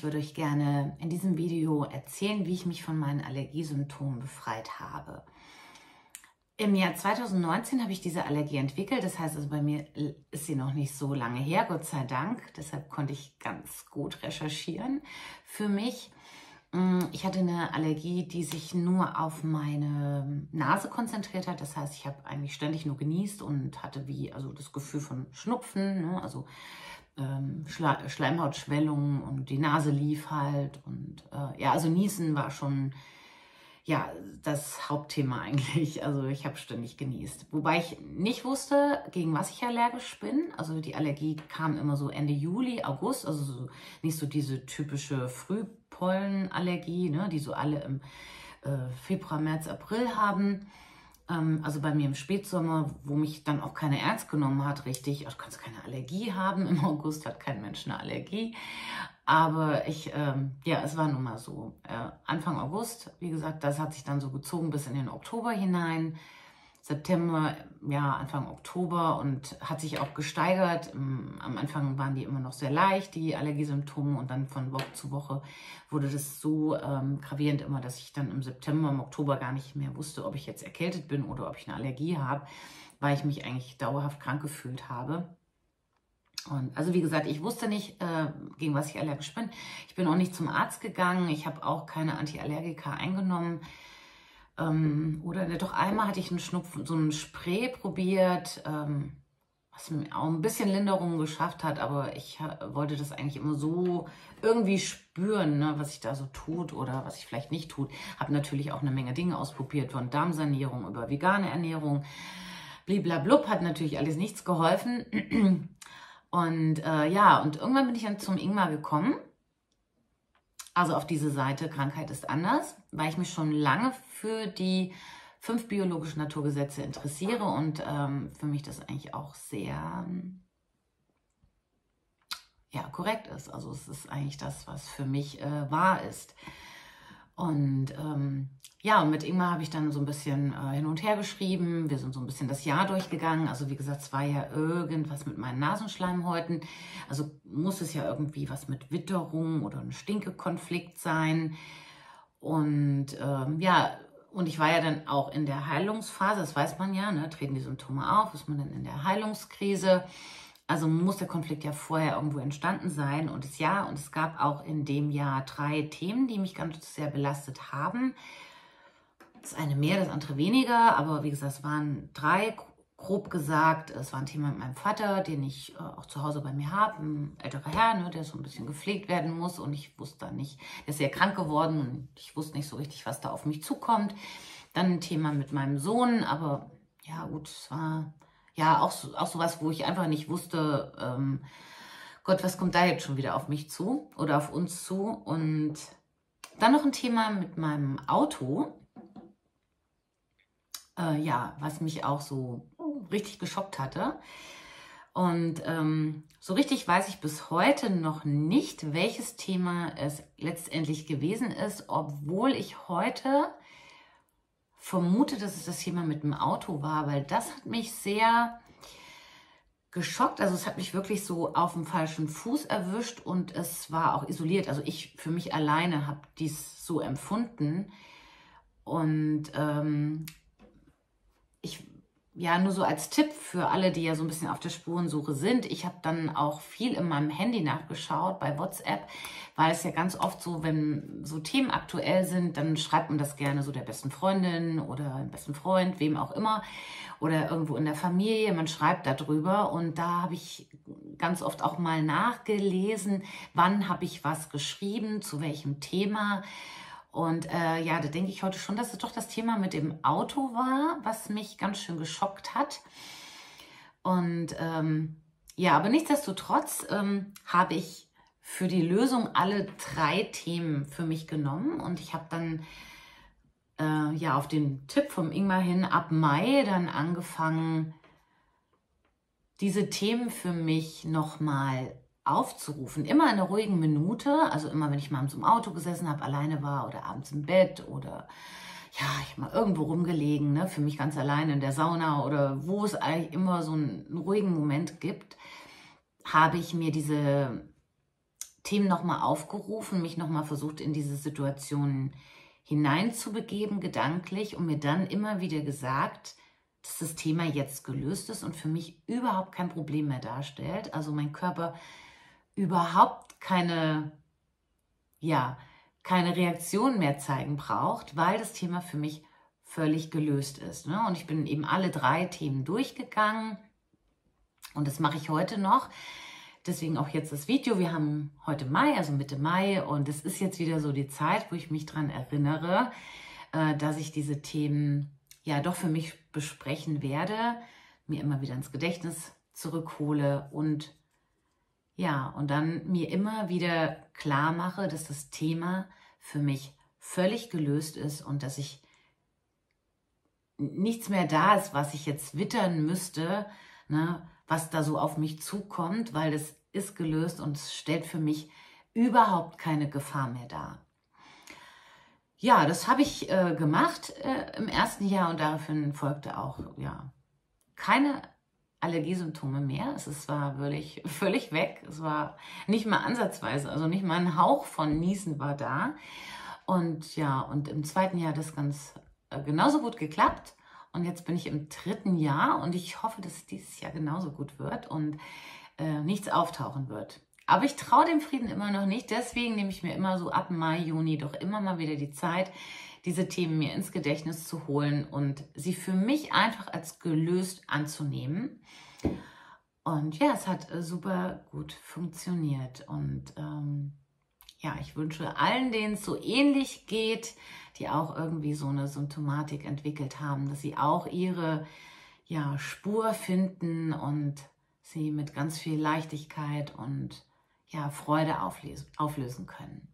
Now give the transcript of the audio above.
würde euch gerne in diesem Video erzählen, wie ich mich von meinen Allergiesymptomen befreit habe. Im Jahr 2019 habe ich diese Allergie entwickelt, das heißt, also bei mir ist sie noch nicht so lange her, Gott sei Dank. Deshalb konnte ich ganz gut recherchieren für mich. Ich hatte eine Allergie, die sich nur auf meine Nase konzentriert hat. Das heißt, ich habe eigentlich ständig nur genießt und hatte das Gefühl von Schnupfen, ne? Also Schleimhautschwellungen und die Nase lief halt. Und also Niesen war schon das Hauptthema eigentlich. Also ich habe ständig genießt. Wobei ich nicht wusste, gegen was ich allergisch bin. Also die Allergie kam immer so Ende Juli, August. Also nicht so diese typische Frühpollenallergie, ne, die so alle im Februar, März, April haben. Also bei mir im Spätsommer, wo mich dann auch keiner ernst genommen hat, richtig. Du kannst keine Allergie haben. Im August hat kein Mensch eine Allergie. Aber es war nun mal so. Anfang August, wie gesagt, das hat sich dann so gezogen bis in den Oktober hinein. September, Anfang Oktober, und hat sich auch gesteigert. Am Anfang waren die immer noch sehr leicht, die Allergiesymptome, und dann von Woche zu Woche wurde das so gravierend immer, dass ich dann im September, im Oktober gar nicht mehr wusste, ob ich jetzt erkältet bin oder ob ich eine Allergie habe, weil ich mich eigentlich dauerhaft krank gefühlt habe. Und also wie gesagt, ich wusste nicht, gegen was ich allergisch bin. Ich bin auch nicht zum Arzt gegangen. Ich habe auch keine Antiallergika eingenommen. Doch einmal hatte ich einen Schnupfen, so ein Spray probiert, was mir auch ein bisschen Linderung geschafft hat, aber ich wollte das eigentlich immer so irgendwie spüren, ne, was sich da so tut oder was sich vielleicht nicht tut. Habe natürlich auch eine Menge Dinge ausprobiert, von Darmsanierung über vegane Ernährung. Bliblablub, hat natürlich alles nichts geholfen. Und und irgendwann bin ich dann zum Ingmar gekommen. Also auf diese Seite Krankheit ist anders, weil ich mich schon lange für die 5 biologischen Naturgesetze interessiere und für mich das eigentlich auch sehr korrekt ist. Also es ist eigentlich das, was für mich wahr ist. Und und mit Ingmar habe ich dann so ein bisschen hin und her geschrieben. Wir sind so ein bisschen das Jahr durchgegangen. Also wie gesagt, es war ja irgendwas mit meinen Nasenschleimhäuten. Also muss es ja irgendwie was mit Witterung oder ein Stinkekonflikt sein. Und und ich war ja dann auch in der Heilungsphase. Das weiß man ja, ne? Treten die Symptome auf, ist man dann in der Heilungskrise. Also muss der Konflikt ja vorher irgendwo entstanden sein. Und es gab auch in dem Jahr 3 Themen, die mich ganz sehr belastet haben. Das eine mehr, das andere weniger, aber wie gesagt, es waren 3, grob gesagt. Es war ein Thema mit meinem Vater, den ich auch zu Hause bei mir habe, ein älterer Herr, ne, der so ein bisschen gepflegt werden muss, und ich wusste dann nicht, der ist sehr krank geworden und ich wusste nicht so richtig, was da auf mich zukommt. Dann ein Thema mit meinem Sohn, aber ja gut, es war auch sowas, wo ich einfach nicht wusste, Gott, was kommt da jetzt schon wieder auf mich zu oder auf uns zu. Und dann noch ein Thema mit meinem Auto, was mich auch so richtig geschockt hatte. Und so richtig weiß ich bis heute noch nicht, welches Thema es letztendlich gewesen ist, obwohl ich heute vermute, dass es das Thema mit dem Auto war, weil das hat mich sehr geschockt. Also es hat mich wirklich so auf dem falschen Fuß erwischt und es war auch isoliert. Also ich für mich alleine habe dies so empfunden. Und nur so als Tipp für alle, die ja so ein bisschen auf der Spurensuche sind. Ich habe dann auch viel in meinem Handy nachgeschaut, bei WhatsApp, weil es ja ganz oft so, wenn so Themen aktuell sind, dann schreibt man das gerne so der besten Freundin oder dem besten Freund, wem auch immer, oder irgendwo in der Familie. Man schreibt darüber, und da habe ich ganz oft auch mal nachgelesen, wann habe ich was geschrieben, zu welchem Thema. Und da denke ich heute schon, dass es doch das Thema mit dem Auto war, was mich ganz schön geschockt hat. Und aber nichtsdestotrotz habe ich für die Lösung alle 3 Themen für mich genommen. Und ich habe dann auf den Tipp vom Ingmar hin ab Mai dann angefangen, diese Themen für mich nochmal aufzurufen, immer in einer ruhigen Minute, also immer, wenn ich mal im Auto gesessen habe, alleine war oder abends im Bett oder ich habe mal irgendwo rumgelegen, ne, für mich ganz alleine in der Sauna oder wo es eigentlich immer so einen ruhigen Moment gibt, habe ich mir diese Themen nochmal aufgerufen, mich nochmal versucht, in diese Situationen hineinzubegeben, gedanklich, und mir dann immer wieder gesagt, dass das Thema jetzt gelöst ist und für mich überhaupt kein Problem mehr darstellt. Also mein Körper überhaupt keine Reaktion mehr zeigen braucht, weil das Thema für mich völlig gelöst ist. Ne? Und ich bin eben alle 3 Themen durchgegangen und das mache ich heute noch. Deswegen auch jetzt das Video. Wir haben heute Mai, also Mitte Mai, und es ist jetzt wieder so die Zeit, wo ich mich daran erinnere, dass ich diese Themen ja doch für mich besprechen werde, mir immer wieder ins Gedächtnis zurückhole und dann mir immer wieder klar mache, dass das Thema für mich völlig gelöst ist und dass ich nichts mehr da ist, was ich jetzt wittern müsste, ne, was da so auf mich zukommt, weil das ist gelöst und es stellt für mich überhaupt keine Gefahr mehr dar. Ja, das habe ich gemacht im ersten Jahr und daraufhin folgte auch keine Allergiesymptome mehr. Es war wirklich völlig weg. Es war nicht mal ansatzweise, also nicht mal ein Hauch von Niesen war da. Und und im zweiten Jahr hat das ganz genauso gut geklappt. Und jetzt bin ich im 3. Jahr und ich hoffe, dass es dieses Jahr genauso gut wird und nichts auftauchen wird. Aber ich traue dem Frieden immer noch nicht. Deswegen nehme ich mir immer so ab Mai, Juni doch immer mal wieder die Zeit, diese Themen mir ins Gedächtnis zu holen und sie für mich einfach als gelöst anzunehmen. Und ja, es hat super gut funktioniert. Und ich wünsche allen, denen es so ähnlich geht, die auch irgendwie so eine Symptomatik entwickelt haben, dass sie auch ihre Spur finden und sie mit ganz viel Leichtigkeit und Freude auflösen können.